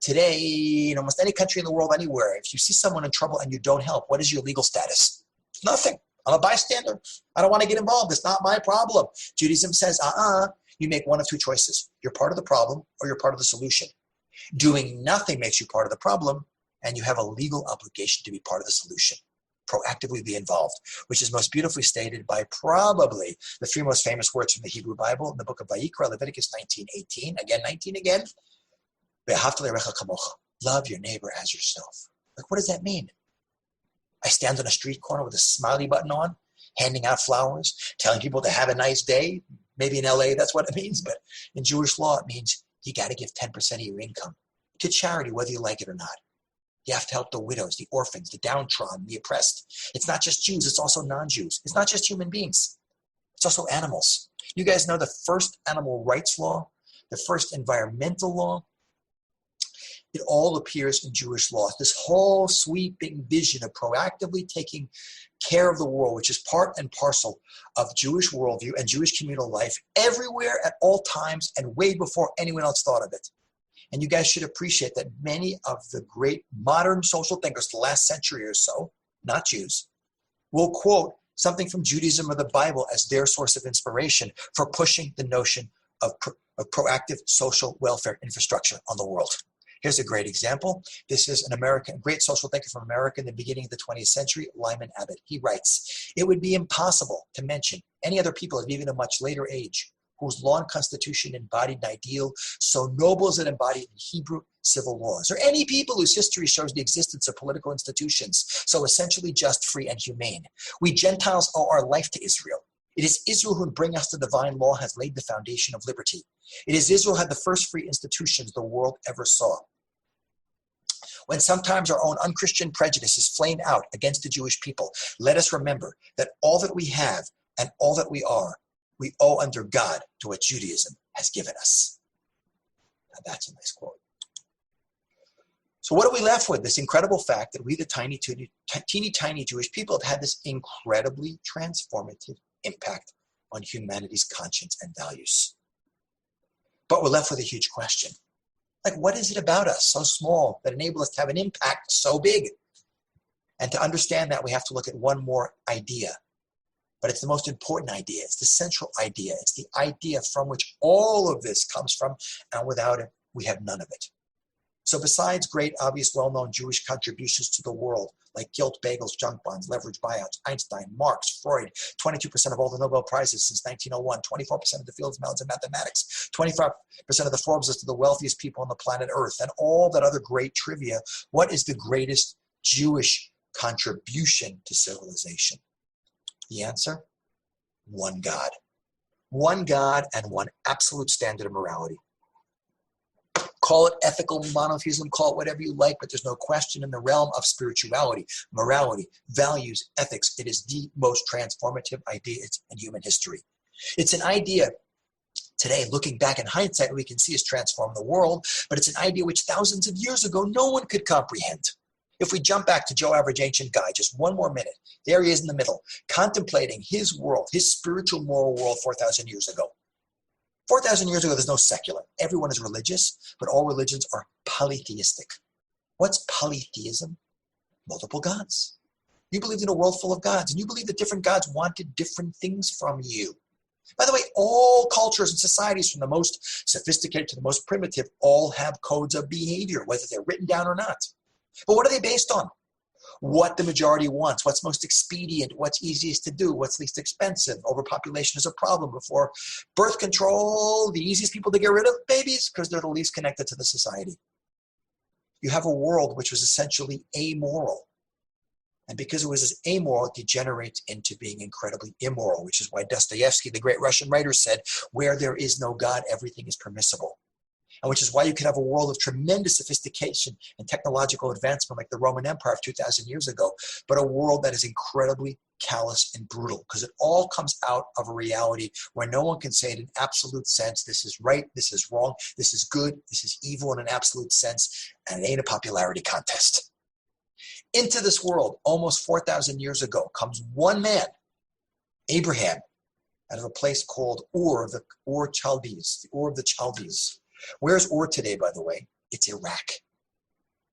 Today, in almost any country in the world, anywhere, if you see someone in trouble and you don't help, what is your legal status? Nothing. I'm a bystander. I don't want to get involved. It's not my problem. Judaism says, you make one of two choices. You're part of the problem or you're part of the solution. Doing nothing makes you part of the problem, and you have a legal obligation to be part of the solution. Proactively be involved, which is most beautifully stated by probably the three most famous words from the Hebrew Bible in the book of Vayikra, Leviticus 19:18. Again, 19 again. Love your neighbor as yourself. Like, what does that mean? I stand on a street corner with a smiley button on, handing out flowers, telling people to have a nice day. Maybe in LA, that's what it means. But in Jewish law, it means you got to give 10% of your income to charity, whether you like it or not. You have to help the widows, the orphans, the downtrodden, the oppressed. It's not just Jews, it's also non-Jews. It's not just human beings. It's also animals. You guys know the first animal rights law, the first environmental law. It all appears in Jewish law. This whole sweeping vision of proactively taking care of the world, which is part and parcel of Jewish worldview and Jewish communal life everywhere at all times and way before anyone else thought of it. And you guys should appreciate that many of the great modern social thinkers the last century or so, not Jews, will quote something from Judaism or the Bible as their source of inspiration for pushing the notion of proactive social welfare infrastructure on the world. Here's a great example. This is a great social thinker from America in the beginning of the 20th century, Lyman Abbott. He writes, it would be impossible to mention any other people of even a much later age whose law and constitution embodied an ideal so noble as it embodied in Hebrew civil laws, or any people whose history shows the existence of political institutions so essentially just, free, and humane. We Gentiles owe our life to Israel. It is Israel who, in bringing us to divine law, has laid the foundation of liberty. It is Israel who had the first free institutions the world ever saw. When sometimes our own unchristian prejudices flame out against the Jewish people, let us remember that all that we have and all that we are, we owe under God to what Judaism has given us. Now that's a nice quote. So what are we left with? This incredible fact that we, the teeny tiny Jewish people, have had this incredibly transformative impact on humanity's conscience and values. But we're left with a huge question. Like, what is it about us so small that enables us to have an impact so big? And to understand that, we have to look at one more idea. But it's the most important idea. It's the central idea. It's the idea from which all of this comes from, and without it, we have none of it. So besides great, obvious, well-known Jewish contributions to the world, like gilt bagels, junk bonds, leverage buyouts, Einstein, Marx, Freud, 22% of all the Nobel Prizes since 1901, 24% of the Fields Medals in mathematics, 25% of the Forbes list of the wealthiest people on the planet Earth, and all that other great trivia, what is the greatest Jewish contribution to civilization? The answer? One God. One God and one absolute standard of morality. Call it ethical monotheism, call it whatever you like, but there's no question in the realm of spirituality, morality, values, ethics, it is the most transformative idea in human history. It's an idea today, looking back in hindsight, we can see has transformed the world, but it's an idea which thousands of years ago no one could comprehend. If we jump back to Joe Average Ancient Guy, just one more minute, there he is in the middle, contemplating his world, his spiritual moral world 4,000 years ago. 4,000 years ago, there's no secular. Everyone is religious, but all religions are polytheistic. What's polytheism? Multiple gods. You believed in a world full of gods, and you believe that different gods wanted different things from you. By the way, all cultures and societies, from the most sophisticated to the most primitive, all have codes of behavior, whether they're written down or not. But what are they based on? What the majority wants, what's most expedient, what's easiest to do, what's least expensive. Overpopulation is a problem. Before birth control, the easiest people to get rid of babies because they're the least connected to the society. You have a world which was essentially amoral. And because it was amoral, it degenerates into being incredibly immoral, which is why Dostoevsky, the great Russian writer, said, where there is no God, everything is permissible. And which is why you could have a world of tremendous sophistication and technological advancement like the Roman Empire of 2,000 years ago, but a world that is incredibly callous and brutal because it all comes out of a reality where no one can say in an absolute sense, this is right, this is wrong, this is good, this is evil in an absolute sense, and it ain't a popularity contest. Into this world, almost 4,000 years ago, comes one man, Abraham, out of a place called Ur of the Chaldees. Where's Ur today, by the way? It's Iraq.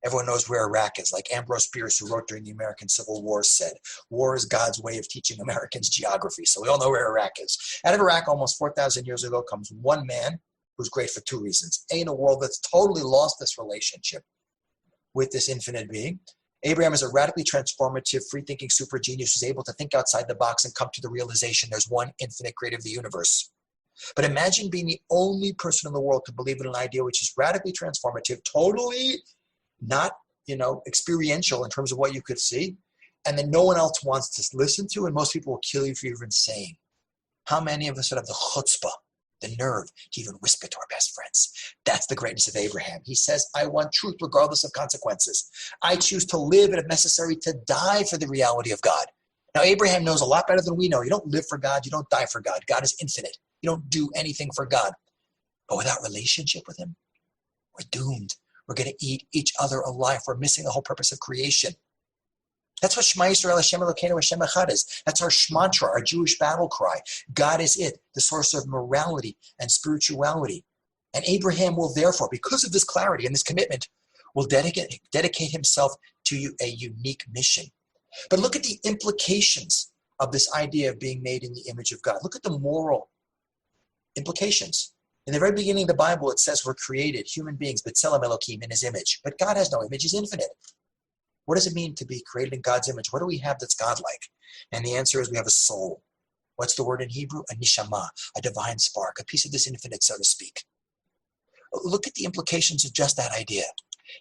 Everyone knows where Iraq is. Like Ambrose Bierce, who wrote during the American Civil War, said, war is God's way of teaching Americans geography. So we all know where Iraq is. Out of Iraq, almost 4,000 years ago, comes one man who's great for two reasons. A, in a world that's totally lost this relationship with this infinite being. Abraham is a radically transformative, free-thinking super genius who's able to think outside the box and come to the realization there's one infinite creator of the universe. But imagine being the only person in the world to believe in an idea which is radically transformative, totally not, experiential in terms of what you could see, and then no one else wants to listen to, and most people will kill you for even saying. How many of us would have the chutzpah, the nerve, to even whisper to our best friends? That's the greatness of Abraham. He says, I want truth regardless of consequences. I choose to live and, if necessary, to die for the reality of God. Now, Abraham knows a lot better than we know. You don't live for God. You don't die for God. God is infinite. You don't do anything for God. But without relationship with him, we're doomed. We're going to eat each other alive. We're missing the whole purpose of creation. That's what Shema Yisrael Hashem Elokeinu Hashem Echad is. That's our shmantra, our Jewish battle cry. God is it, the source of morality and spirituality. And Abraham will therefore, because of this clarity and this commitment, will dedicate himself to a unique mission. But look at the implications of this idea of being made in the image of God. Look at the moral implications. In the very beginning of the Bible, it says we're created, human beings, b'tselem Elokim, in his image. But God has no image, he's infinite. What does it mean to be created in God's image? What do we have that's godlike? And the answer is we have a soul. What's the word in Hebrew? A nishama, a divine spark, a piece of this infinite, so to speak. Look at the implications of just that idea.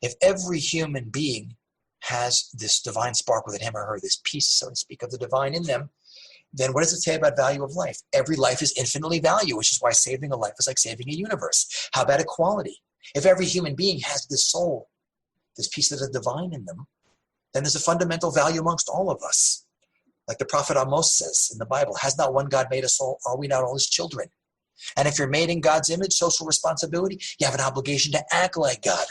If every human being has this divine spark within him or her, this piece, so to speak, of the divine in them, then what does it say about value of life? Every life is infinitely valuable, which is why saving a life is like saving a universe. How about equality? If every human being has this soul, this piece of the divine in them, then there's a fundamental value amongst all of us. Like the prophet Amos says in the Bible, has not one God made us all? Are we not all his children? And if you're made in God's image, social responsibility, you have an obligation to act like God.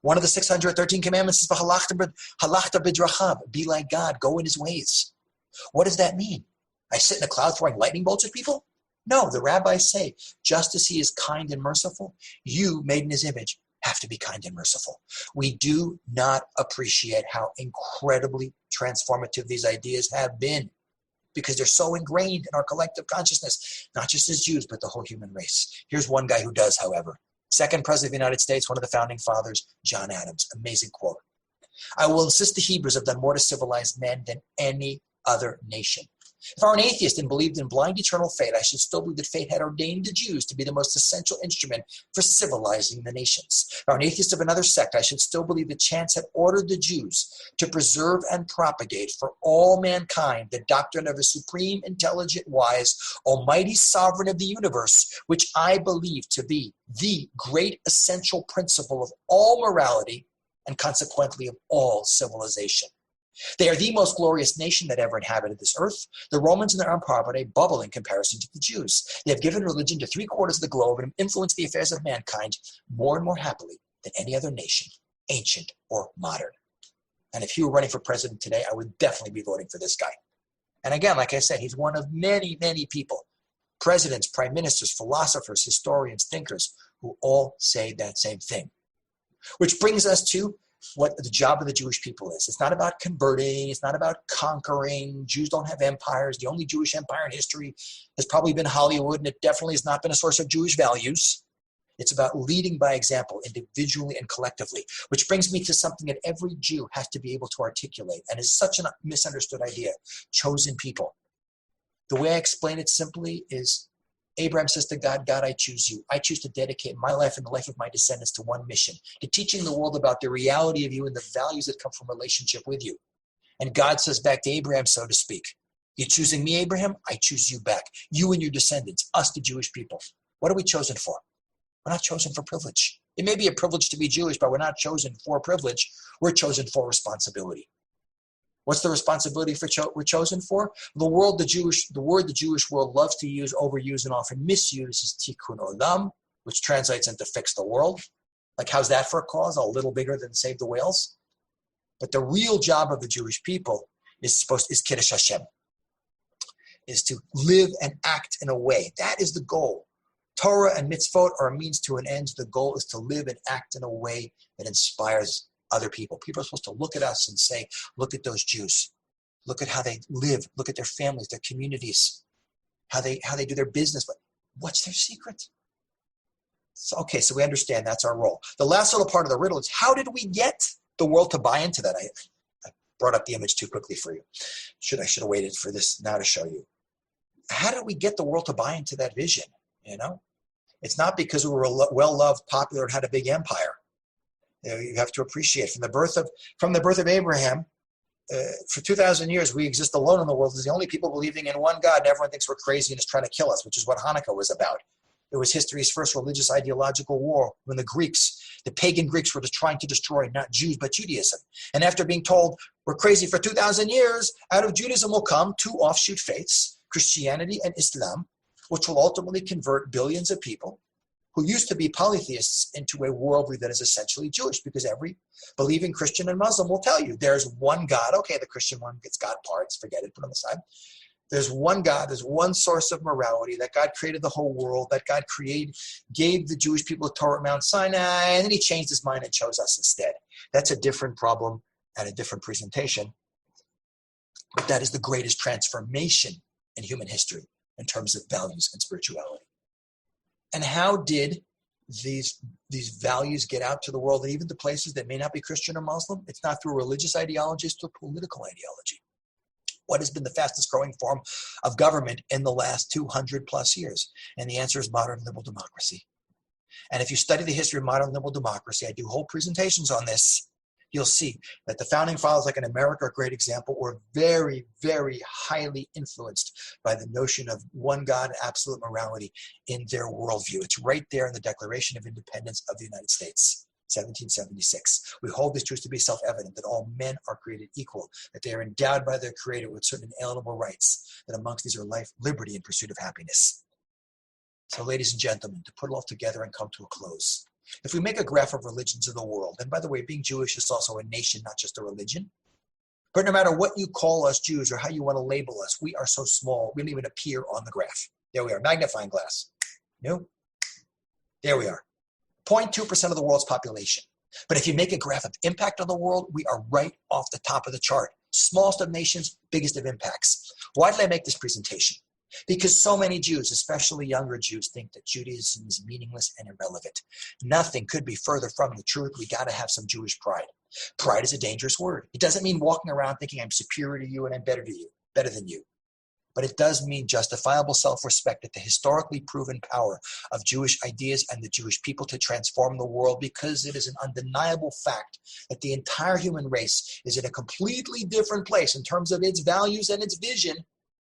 One of the 613 commandments is halachta b'drachav, be like God, go in his ways. What does that mean? I sit in a cloud throwing lightning bolts at people? No, the rabbis say, just as he is kind and merciful, you, made in his image, have to be kind and merciful. We do not appreciate how incredibly transformative these ideas have been because they're so ingrained in our collective consciousness, not just as Jews, but the whole human race. Here's one guy who does, however. Second President of the United States, one of the founding fathers, John Adams. Amazing quote. I will insist the Hebrews have done more to civilize men than any other nation. If I were an atheist and believed in blind eternal fate, I should still believe that fate had ordained the Jews to be the most essential instrument for civilizing the nations. If I were an atheist of another sect, I should still believe that chance had ordered the Jews to preserve and propagate for all mankind the doctrine of a supreme, intelligent, wise, almighty sovereign of the universe, which I believe to be the great essential principle of all morality and consequently of all civilization. They are the most glorious nation that ever inhabited this earth. The Romans in their empire are a bubble in comparison to the Jews. They have given religion to 3/4 of the globe and influenced the affairs of mankind more and more happily than any other nation, ancient or modern. And if he were running for president today, I would definitely be voting for this guy. And again, like I said, he's one of many, many people, presidents, prime ministers, philosophers, historians, thinkers, who all say that same thing. Which brings us to what the job of the Jewish people is. It's not about converting. It's not about conquering. Jews don't have empires. The only Jewish empire in history has probably been Hollywood, and it definitely has not been a source of Jewish values. It's about leading by example, individually and collectively, which brings me to something that every Jew has to be able to articulate, and is such a misunderstood idea: chosen people. The way I explain it simply is, Abraham says to God, God, I choose you. I choose to dedicate my life and the life of my descendants to one mission, to teaching the world about the reality of you and the values that come from relationship with you. And God says back to Abraham, so to speak, you're choosing me, Abraham? I choose you back. You and your descendants, us, the Jewish people. What are we chosen for? We're not chosen for privilege. It may be a privilege to be Jewish, but we're not chosen for privilege. We're chosen for responsibility. What's the responsibility we're chosen for? The word the Jewish world loves to use, overuse, and often misuse is tikkun olam, which translates into fix the world. Like, how's that for a cause? A little bigger than save the whales. But the real job of the Jewish people is Kiddush Hashem, is to live and act in a way. That is the goal. Torah and mitzvot are a means to an end. The goal is to live and act in a way that inspires other people. People are supposed to look at us and say, look at those Jews. Look at how they live. Look at their families, their communities, how they do their business. But what's their secret? So we understand that's our role. The last little part of the riddle is, how did we get the world to buy into that? I brought up the image too quickly for you. I should have waited for this now to show you. How did we get the world to buy into that vision? It's not because we were well-loved, popular, and had a big empire. You have to appreciate from the birth of Abraham, for 2,000 years we exist alone in the world as the only people believing in one God, and everyone thinks we're crazy and is trying to kill us, which is what Hanukkah was about. It was history's first religious ideological war when the pagan Greeks were just trying to destroy not Jews but Judaism. And after being told we're crazy for 2,000 years, out of Judaism will come two offshoot faiths, Christianity and Islam, which will ultimately convert billions of people who used to be polytheists into a worldview that is essentially Jewish, because every believing Christian and Muslim will tell you there's one God. Okay, the Christian one gets God parts, forget it, put on the side. There's one God, there's one source of morality, that God created the whole world, that God gave the Jewish people the Torah at Mount Sinai, and then he changed his mind and chose us instead. That's a different problem and a different presentation. But that is the greatest transformation in human history in terms of values and spirituality. And how did these values get out to the world, and even to places that may not be Christian or Muslim? It's not through religious ideology, it's through political ideology. What has been the fastest growing form of government in the last 200 plus years? And the answer is modern liberal democracy. And if you study the history of modern liberal democracy, I do whole presentations on this, you'll see that the founding fathers, like in America, a great example, were very, very highly influenced by the notion of one God, absolute morality in their worldview. It's right there in the Declaration of Independence of the United States, 1776. We hold these truths to be self-evident, that all men are created equal, that they are endowed by their Creator with certain inalienable rights, that amongst these are life, liberty, and pursuit of happiness. So, ladies and gentlemen, to put it all together and come to a close, if we make a graph of religions of the world, and by the way, being Jewish is also a nation, not just a religion. But no matter what you call us Jews or how you want to label us, we are so small, we don't even appear on the graph. There we are, magnifying glass. No? There we are. 0.2% of the world's population. But if you make a graph of impact on the world, we are right off the top of the chart. Smallest of nations, biggest of impacts. Why did I make this presentation? Because so many Jews, especially younger Jews, think that Judaism is meaningless and irrelevant. Nothing could be further from the truth. We got to have some Jewish pride. Pride is a dangerous word. It doesn't mean walking around thinking I'm superior to you and I'm better than you. But it does mean justifiable self-respect at the historically proven power of Jewish ideas and the Jewish people to transform the world, because it is an undeniable fact that the entire human race is in a completely different place in terms of its values and its vision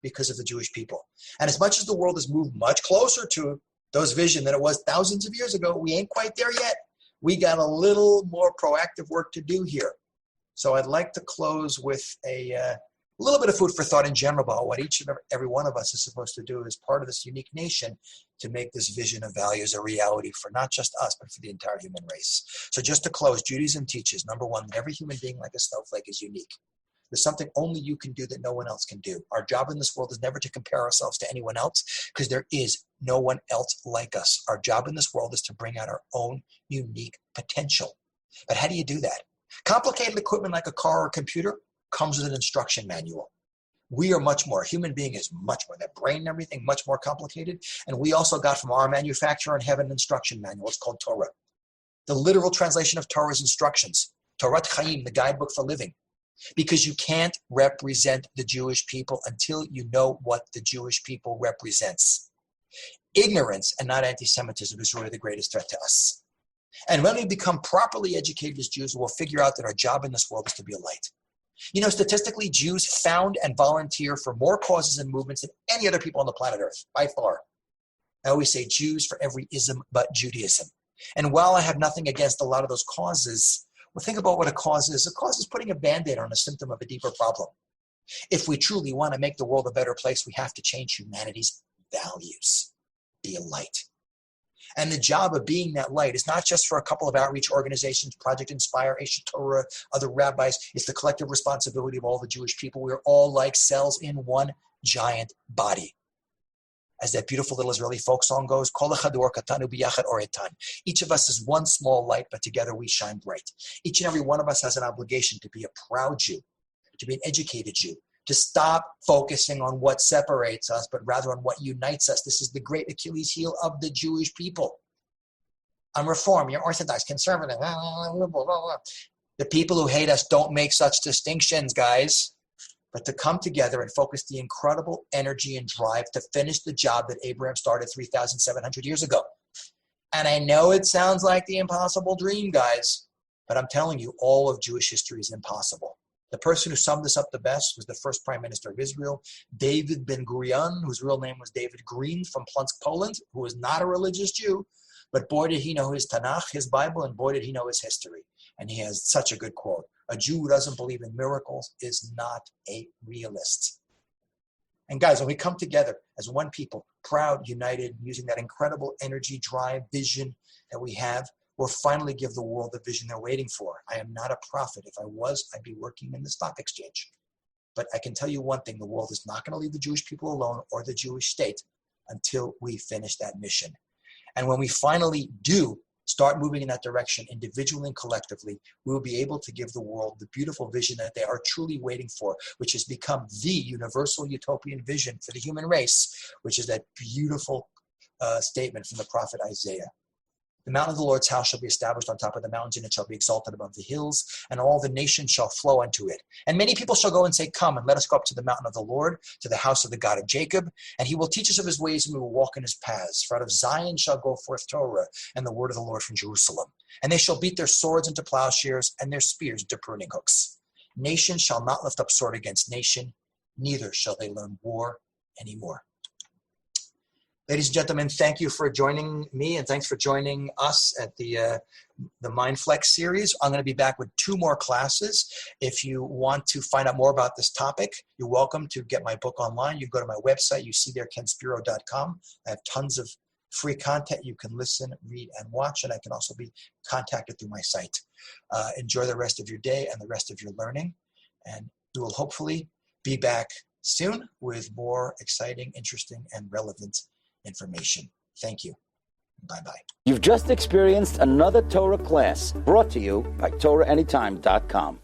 because of the Jewish people. And as much as the world has moved much closer to those vision than it was thousands of years ago, we ain't quite there yet. We got a little more proactive work to do here. So I'd like to close with a little bit of food for thought in general about what each and every one of us is supposed to do as part of this unique nation to make this vision of values a reality for not just us, but for the entire human race. So just to close, Judaism teaches, number one, that every human being, like a snowflake, is unique. There's something only you can do that no one else can do. Our job in this world is never to compare ourselves to anyone else, because there is no one else like us. Our job in this world is to bring out our own unique potential. But how do you do that? Complicated equipment like a car or a computer comes with an instruction manual. We are much more. A human being is much more. That brain and everything, much more complicated. And we also got from our manufacturer in heaven an instruction manual. It's called Torah. The literal translation of Torah is instructions. Torat Chaim, the guidebook for living. Because you can't represent the Jewish people until you know what the Jewish people represents. Ignorance and not anti-Semitism is really the greatest threat to us. And when we become properly educated as Jews, we'll figure out that our job in this world is to be a light. You know, statistically, Jews found and volunteer for more causes and movements than any other people on the planet Earth, by far. I always say Jews for every ism but Judaism. And while I have nothing against a lot of those causes, well, think about what a cause is. A cause is putting a Band-Aid on a symptom of a deeper problem. If we truly want to make the world a better place, we have to change humanity's values. Be a light. And the job of being that light is not just for a couple of outreach organizations, Project Inspire, Aish Torah, other rabbis. It's the collective responsibility of all the Jewish people. We're all like cells in one giant body. As that beautiful little Israeli folk song goes, Kol echad or katanu biyachad oretan. Each of us is one small light, but together we shine bright. Each and every one of us has an obligation to be a proud Jew, to be an educated Jew, to stop focusing on what separates us, but rather on what unites us. This is the great Achilles heel of the Jewish people. I'm Reform, you're Orthodox, conservative. The people who hate us don't make such distinctions, guys. But to come together and focus the incredible energy and drive to finish the job that Abraham started 3,700 years ago. And I know it sounds like the impossible dream, guys, but I'm telling you, all of Jewish history is impossible. The person who summed this up the best was the first prime minister of Israel, David Ben-Gurion, whose real name was David Green from Plunsk, Poland, who was not a religious Jew, but boy did he know his Tanakh, his Bible, and boy did he know his history. And he has such a good quote. A Jew who doesn't believe in miracles is not a realist. And guys, when we come together as one people, proud, united, using that incredible energy, drive, vision that we have, we'll finally give the world the vision they're waiting for. I am not a prophet. If I was, I'd be working in the stock exchange. But I can tell you one thing, the world is not going to leave the Jewish people alone or the Jewish state until we finish that mission. And when we finally do start moving in that direction, individually and collectively, we will be able to give the world the beautiful vision that they are truly waiting for, which has become the universal utopian vision for the human race, which is that beautiful statement from the prophet Isaiah. The mountain of the Lord's house shall be established on top of the mountains, and it shall be exalted above the hills, and all the nations shall flow unto it. And many people shall go and say, come, and let us go up to the mountain of the Lord, to the house of the God of Jacob, and he will teach us of his ways, and we will walk in his paths. For out of Zion shall go forth Torah, and the word of the Lord from Jerusalem. And they shall beat their swords into plowshares, and their spears into pruning hooks. Nation shall not lift up sword against nation, neither shall they learn war anymore. Ladies and gentlemen, thank you for joining me, and thanks for joining us at the MindFlex series. I'm going to be back with 2 more classes. If you want to find out more about this topic, you're welcome to get my book online. You go to my website. You see there, kenspiro.com. I have tons of free content. You can listen, read, and watch, and I can also be contacted through my site. Enjoy the rest of your day and the rest of your learning, and we will hopefully be back soon with more exciting, interesting, and relevant information. Thank you. Bye-bye. You've just experienced another Torah class brought to you by TorahAnytime.com.